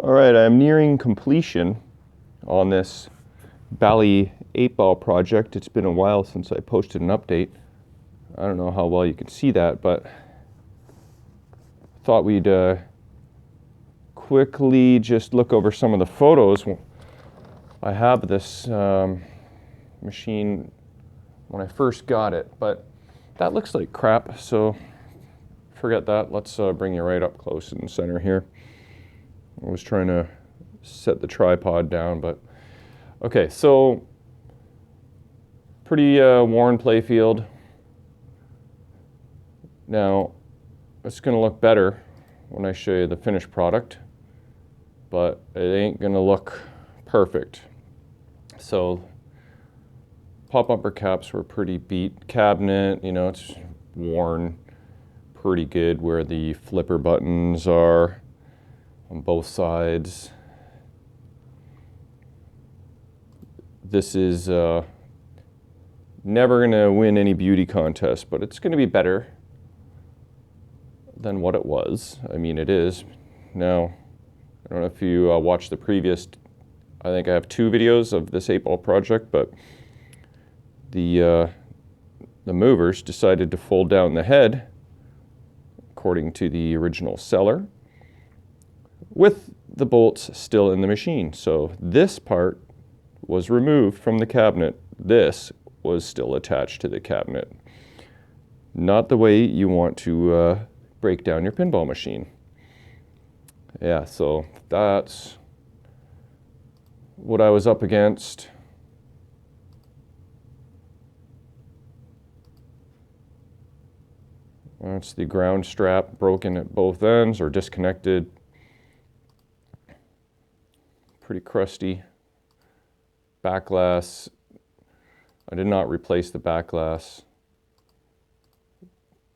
All right, I'm nearing completion on this Bally 8-ball project. It's been a while since I posted an update. I don't know how well you can see that, but thought we'd quickly just look over some of the photos. I have this machine when I first got it, but that looks like crap, so forget that. Let's bring you right up close in the center here. I was trying to set the tripod down, but okay, so pretty worn playfield. Now, it's going to look better when I show you the finished product, but it ain't going to look perfect. So, pop bumper caps were pretty beat. Cabinet, you know, it's worn pretty good where the flipper buttons are on both sides. This is never going to win any beauty contest, but it's going to be better than what it was. I mean, it is. Now, I don't know if you watched the previous, I think I have 2 videos of this 8-ball project, but the movers decided to fold down the head, according to the original seller, with the bolts still in the machine. So this part was removed from the cabinet. This was still attached to the cabinet. Not the way you want to break down your pinball machine. Yeah, so that's what I was up against. That's the ground strap broken at both ends or disconnected. Pretty crusty. Back glass. I did not replace the back glass.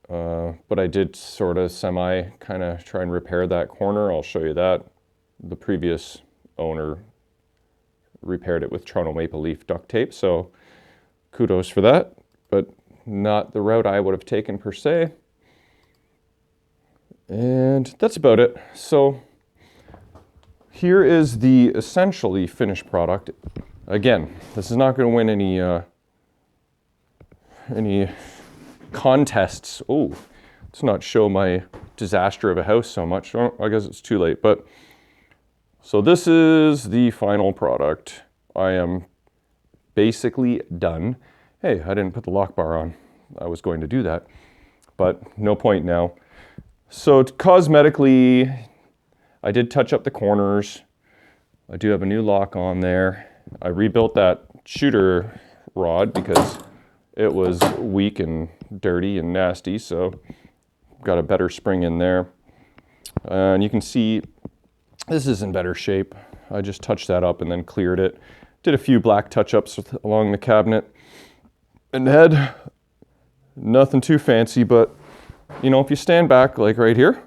But I did sort of kind of try and repair that corner. I'll show you that. The previous owner repaired it with Toronto Maple Leaf duct tape, so kudos for that, but not the route I would have taken per se. And that's about it. So here is the essentially finished product. Again, this is not going to win any contests. Oh, let's not show my disaster of a house so much. Oh, I guess it's too late. But so this is the final product. I am basically done. Hey, I didn't put the lock bar on. I was going to do that, but no point now. So cosmetically, I did touch up the corners. I do have a new lock on there. I rebuilt that shooter rod because it was weak and dirty and nasty, so got a better spring in there. And you can see this is in better shape. I just touched that up and then cleared it. Did a few black touch-ups along the cabinet and head. Nothing too fancy, but you know, if you stand back like right here,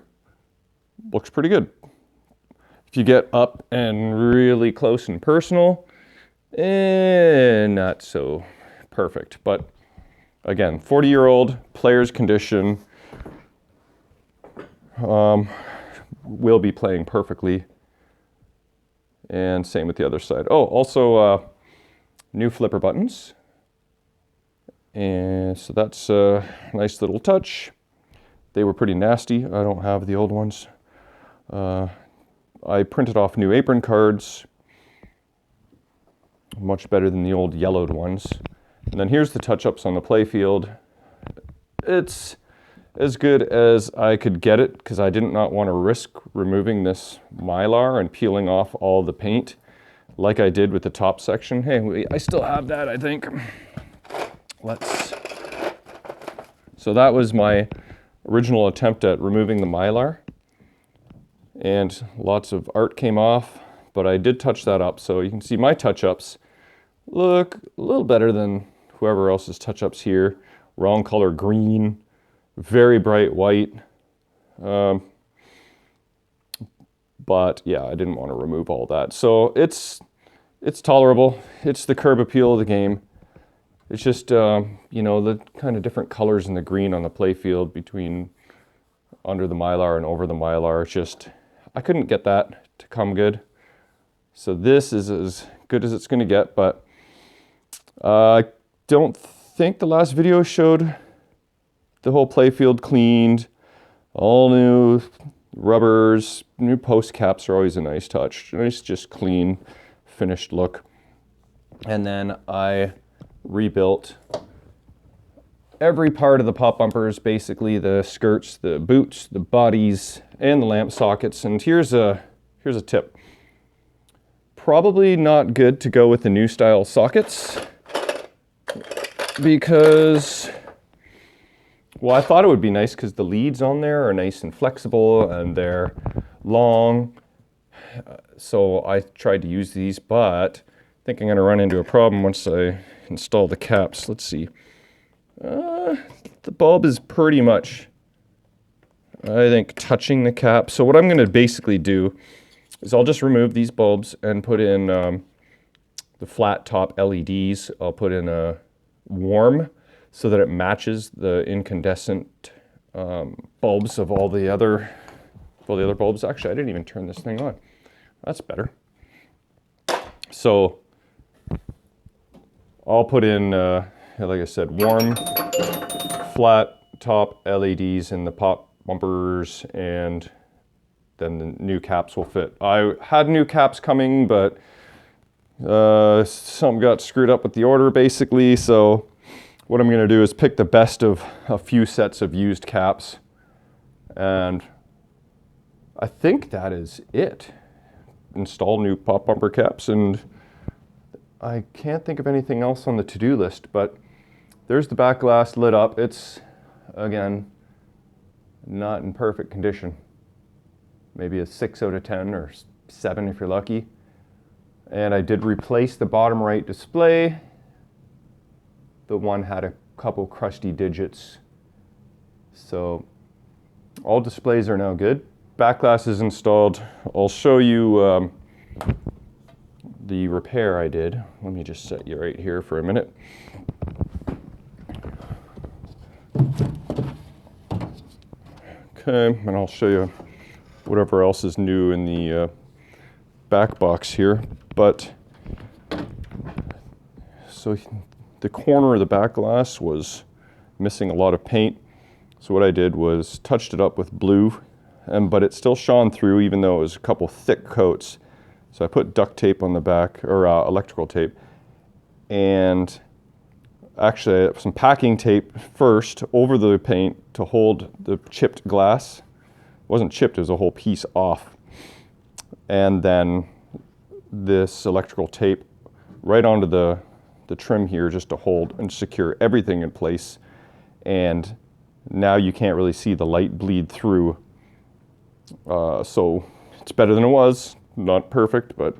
looks pretty good. If you get up and really close and personal, not so perfect. But again, 40-year-old player's condition, will be playing perfectly. And same with the other side. Oh, also new flipper buttons. And so that's a nice little touch. They were pretty nasty. I don't have the old ones. I printed off new apron cards. Much better than the old yellowed ones. And then here's the touch-ups on the playfield. It's as good as I could get it because I did not want to risk removing this Mylar and peeling off all the paint like I did with the top section. Hey, I still have that, I think. So that was my original attempt at removing the Mylar. And lots of art came off, but I did touch that up. So you can see my touch-ups look a little better than whoever else's touch-ups here. Wrong color green, very bright white. But yeah, I didn't want to remove all that. So it's tolerable. It's the curb appeal of the game. It's just, you know, the kind of different colors in the green on the playfield between under the Mylar and over the Mylar. It's just, I couldn't get that to come good. So this is as good as it's going to get, but I don't think the last video showed the whole playfield cleaned, all new rubbers, new post caps are always a nice touch. Nice, just clean, finished look. And then I rebuilt every part of the pop bumpers, basically the skirts, the boots, the bodies, and the lamp sockets. And here's a tip. Probably not good to go with the new style sockets because, well, I thought it would be nice because the leads on there are nice and flexible and they're long. So I tried to use these, but I think I'm going to run into a problem once I install the caps. Let's see. The bulb is pretty much, I think, touching the cap. So what I'm going to basically do is I'll just remove these bulbs and put in the flat top LEDs. I'll put in a warm so that it matches the incandescent bulbs of all the other bulbs. Actually, I didn't even turn this thing on. That's better. So I'll put in, like I said, warm, flat top LEDs in the pop bumpers, and then the new caps will fit. I had new caps coming, but something got screwed up with the order basically. So what I'm going to do is pick the best of a few sets of used caps. And I think that is it. Install new pop bumper caps, and I can't think of anything else on the to-do list, but there's the back glass lit up. It's, again, not in perfect condition. Maybe a 6 out of 10 or 7 if you're lucky. And I did replace the bottom right display. The one had a couple crusty digits. So all displays are now good. Back glass is installed. I'll show you the repair I did. Let me just set you right here for a minute. Okay, and I'll show you whatever else is new in the back box here. But so the corner of the back glass was missing a lot of paint. So what I did was touched it up with blue, but it still shone through even though it was a couple thick coats. So I put duct tape on the back, or electrical tape, and actually some packing tape first over the paint to hold the chipped glass. It wasn't chipped, it was a whole piece off. And then this electrical tape right onto the trim here just to hold and secure everything in place. And now you can't really see the light bleed through. So it's better than it was. Not perfect, but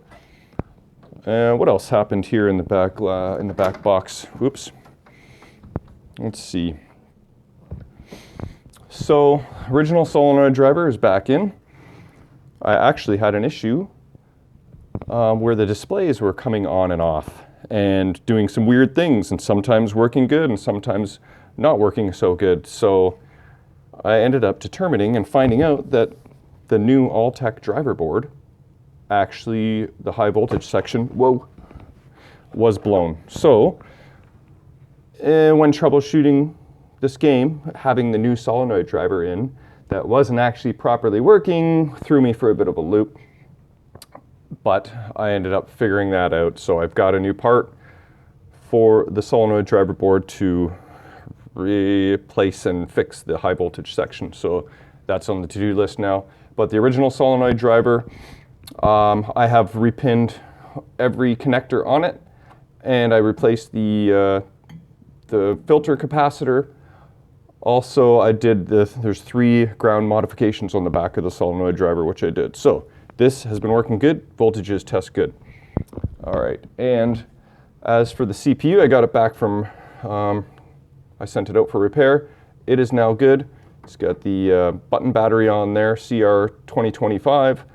what else happened here in the back box? Whoops. Let's see. So original solenoid driver is back in. I actually had an issue where the displays were coming on and off and doing some weird things, and sometimes working good and sometimes not working so good. So I ended up determining and finding out that the new Alltech driver board, actually the high voltage section, was blown. So when troubleshooting this game, having the new solenoid driver in that wasn't actually properly working threw me for a bit of a loop. But I ended up figuring that out. So I've got a new part for the solenoid driver board to replace and fix the high voltage section. So that's on the to-do list now. But the original solenoid driver, I have repinned every connector on it, and I replaced the filter capacitor. Also, I did there's 3 ground modifications on the back of the solenoid driver, which I did. So this has been working good. Voltages test good. All right, and as for the CPU, I got it back from, I sent it out for repair. It is now good. It's got the button battery on there, CR 2025.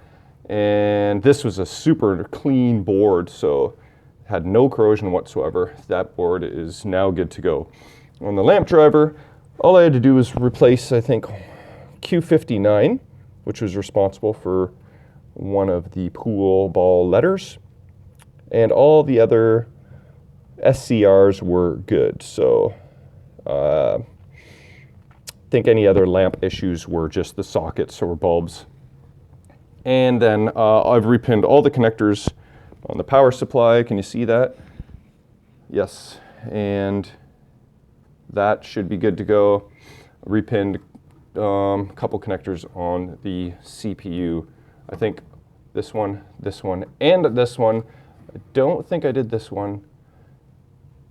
And this was a super clean board, so had no corrosion whatsoever. That board is now good to go. On the lamp driver, all I had to do was replace, I think, Q59, which was responsible for one of the pool ball letters, and all the other SCRs were good. So I think any other lamp issues were just the sockets or bulbs. And then I've repinned all the connectors on the power supply. Can you see that? Yes, and that should be good to go. Repinned a couple connectors on the CPU. I think this one, and this one. I don't think I did this one.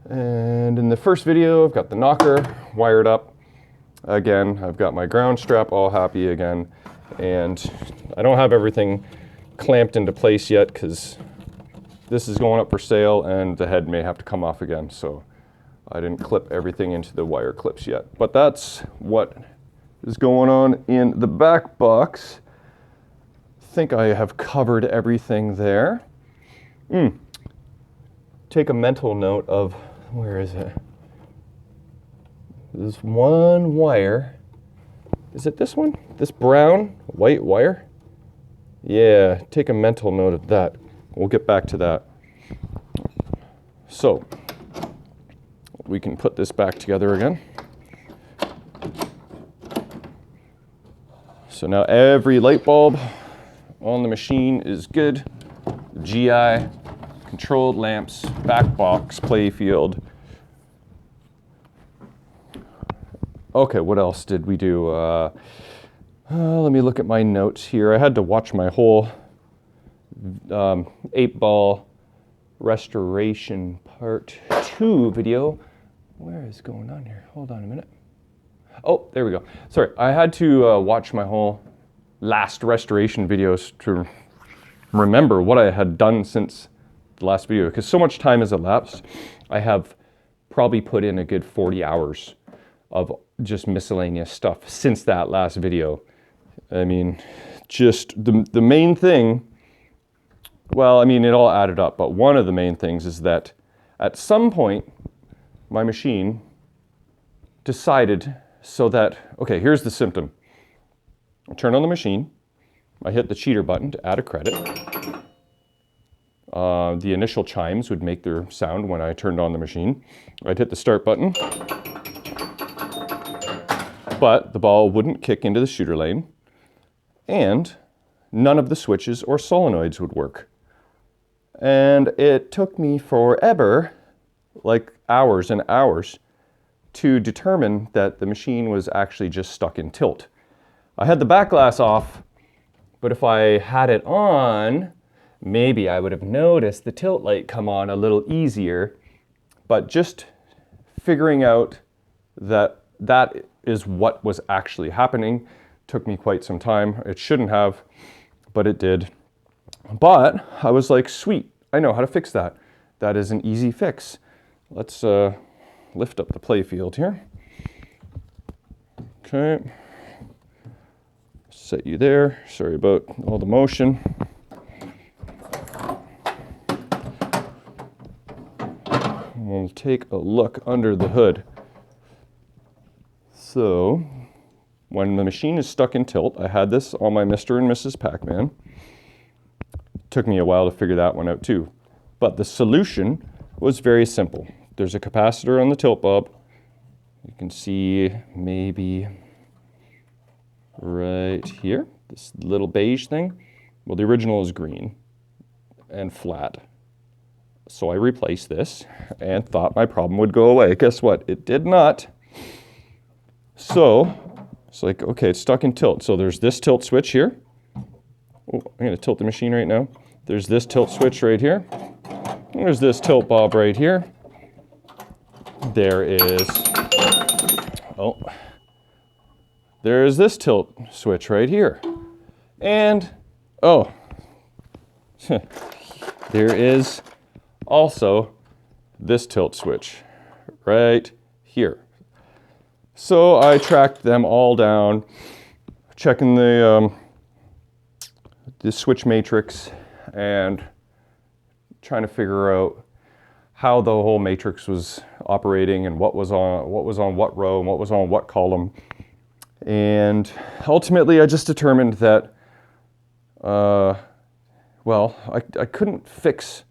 And in the first video, I've got the knocker wired up. Again, I've got my ground strap all happy again. And I don't have everything clamped into place yet because this is going up for sale and the head may have to come off again. So I didn't clip everything into the wire clips yet. But that's what is going on in the back box. I think I have covered everything there. Take a mental note of, where is it? There's one wire. Is it this one? This brown white wire? Yeah, take a mental note of that. We'll get back to that. So, we can put this back together again. So now every light bulb on the machine is good. GI, controlled lamps, back box, play field. Okay, what else did we do? Let me look at my notes here. I had to watch my whole 8-ball restoration part 2 video. Where is going on here? Hold on a minute. Oh, there we go. Sorry, I had to watch my whole last restoration videos to remember what I had done since the last video, because so much time has elapsed. I have probably put in a good 40 hours of just miscellaneous stuff since that last video. I mean, just the main thing, well, I mean, it all added up, but one of the main things is that at some point, my machine decided so that, okay, here's the symptom. I turn on the machine, I hit the cheater button to add a credit. The initial chimes would make their sound when I turned on the machine. I'd hit the start button, but the ball wouldn't kick into the shooter lane, and none of the switches or solenoids would work. And it took me forever, like hours and hours, to determine that the machine was actually just stuck in tilt. I had the back glass off, but if I had it on, maybe I would have noticed the tilt light come on a little easier. But just figuring out that that is what was actually happening took me quite some time. It shouldn't have, but it did. But I was like, sweet, I know how to fix that. That is an easy fix. Let's lift up the play field here. Okay. Set you there. Sorry about all the motion. We'll take a look under the hood. So, when the machine is stuck in tilt, I had this on my Mr. and Mrs. Pac-Man. Took me a while to figure that one out too. But the solution was very simple. There's a capacitor on the tilt bulb. You can see maybe right here, this little beige thing. Well, the original is green and flat. So I replaced this and thought my problem would go away. Guess what? It did not. So it's like, okay, it's stuck in tilt. So there's this tilt switch here. Oh, I'm going to tilt the machine right now. There's this tilt switch right here. There's this tilt bulb right here. There is, oh, there is this tilt switch right here. And, oh, there is also this tilt switch right here. So I tracked them all down, checking the switch matrix and trying to figure out how the whole matrix was operating and what was on what row and what was on what column. And ultimately I just determined that well, I couldn't fix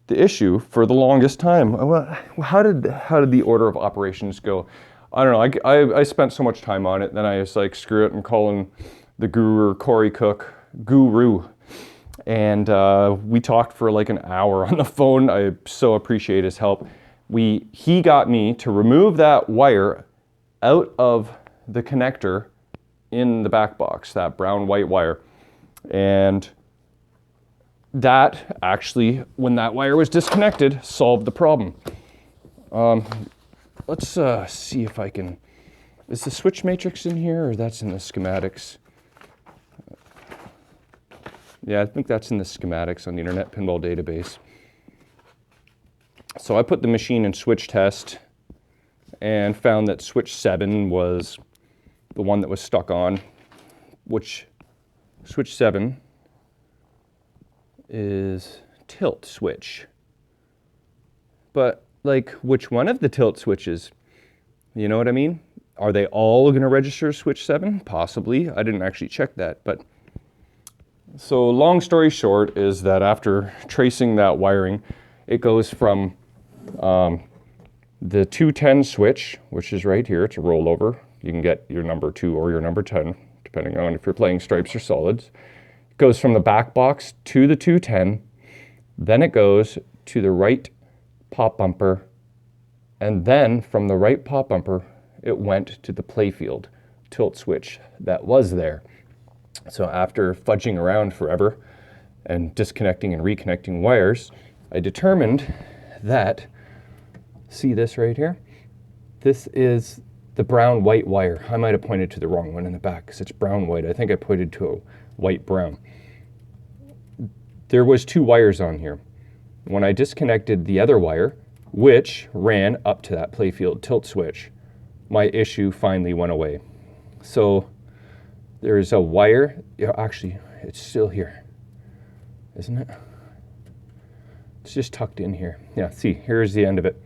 the issue for the longest time. Well, how did the order of operations go? I don't know. I spent so much time on it, then I was like, screw it, I'm calling the guru, Corey Cook, guru. And we talked for like an hour on the phone. I so appreciate his help. He got me to remove that wire out of the connector in the back box, that brown white wire. And that actually, when that wire was disconnected, solved the problem. Let's see if I can, is the switch matrix in here or that's in the schematics? Yeah, I think that's in the schematics on the Internet Pinball database. So I put the machine in switch test and found that switch 7 was the one that was stuck on, which switch 7 is tilt switch. But like, which one of the tilt switches? You know what I mean? Are they all going to register switch 7? Possibly. I didn't actually check that. But so long story short is that after tracing that wiring, it goes from the 210 switch, which is right here. It's a rollover. You can get your number 2 or your number 10, depending on if you're playing stripes or solids. It goes from the back box to the 210. Then it goes to the right pop bumper. And then from the right pop bumper, it went to the playfield tilt switch that was there. So after fudging around forever and disconnecting and reconnecting wires, I determined that, see this right here? This is the brown white wire. I might have pointed to the wrong one in the back because it's brown white. I think I pointed to a white brown. There was 2 wires on here. When I disconnected the other wire, which ran up to that playfield tilt switch, my issue finally went away. So there is a wire, actually it's still here, isn't it? It's just tucked in here. Yeah, see, here's the end of it.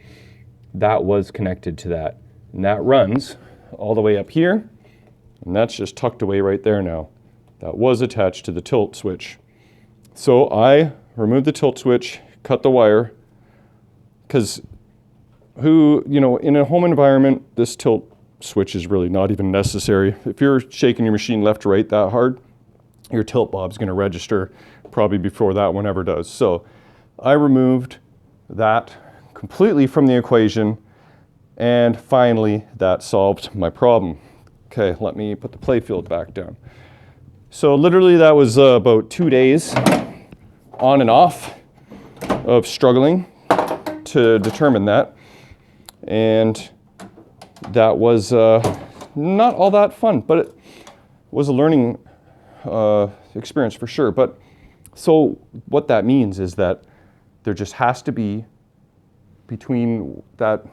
That was connected to that. And that runs all the way up here, and that's just tucked away right there now. That was attached to the tilt switch. So I removed the tilt switch, cut the wire, because in a home environment, this tilt switch is really not even necessary. If you're shaking your machine left to right that hard, your tilt bob's going to register probably before that one ever does. So I removed that completely from the equation, and finally that solved my problem. Okay, let me put the playfield back down. So literally that was about 2 days on and off of struggling to determine that. And that was not all that fun, but it was a learning experience for sure. But so what that means is that there just has to be, between that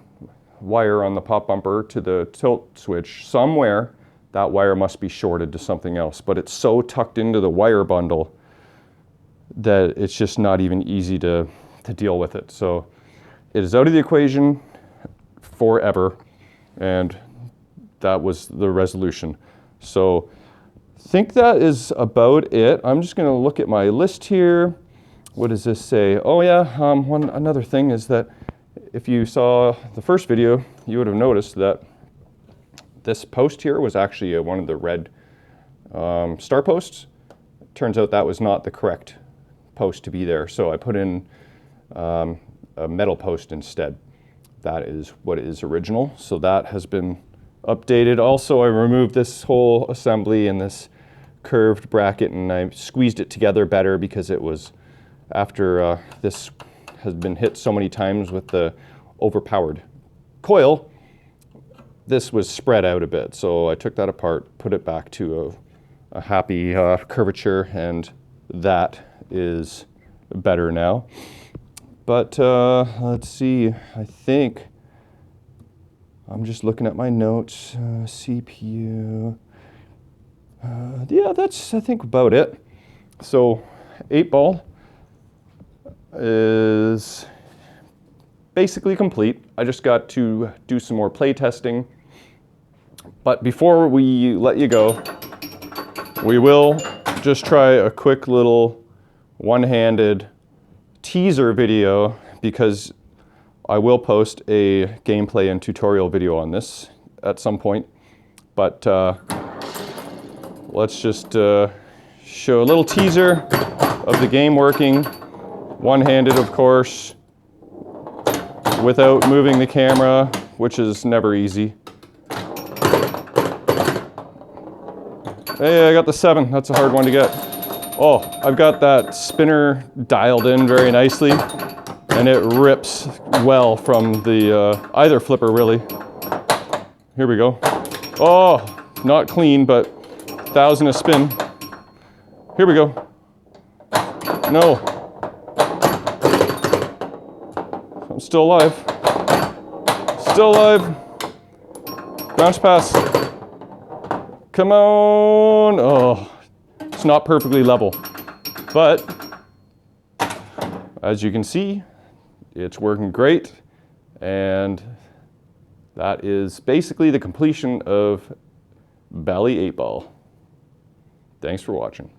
wire on the pop bumper to the tilt switch, somewhere that wire must be shorted to something else. But it's so tucked into the wire bundle that it's just not even easy to deal with it. So it is out of the equation forever, and that was the resolution. So I think that is about it. I'm just going to look at my list here. What does this say? Oh yeah, another thing is that if you saw the first video, you would have noticed that this post here was actually one of the red star posts. Turns out that was not the correct post to be there, so I put in a metal post instead. That is what is original, so that has been updated. Also, I removed this whole assembly and this curved bracket, and I squeezed it together better because it was after this has been hit so many times with the overpowered coil. This was spread out a bit, so I took that apart, put it back to a happy curvature, and that is better now. But let's see, I think I'm just looking at my notes. CPU. Yeah, that's I think about it. So 8-ball is basically complete. I just got to do some more play testing. But before we let you go, we will just try a quick little one-handed teaser video because I will post a gameplay and tutorial video on this at some point. But let's just show a little teaser of the game working, one-handed of course, without moving the camera, which is never easy. Hey, I got the 7. That's a hard one to get. Oh, I've got that spinner dialed in very nicely, and it rips well from the either flipper really. Here we go. Oh, not clean, but 1,000 a spin. Here we go. No. I'm still alive. Still alive. Bounce pass. Come on. Oh, it's not perfectly level. But as you can see, it's working great. And that is basically the completion of Bally 8 Ball. Thanks for watching.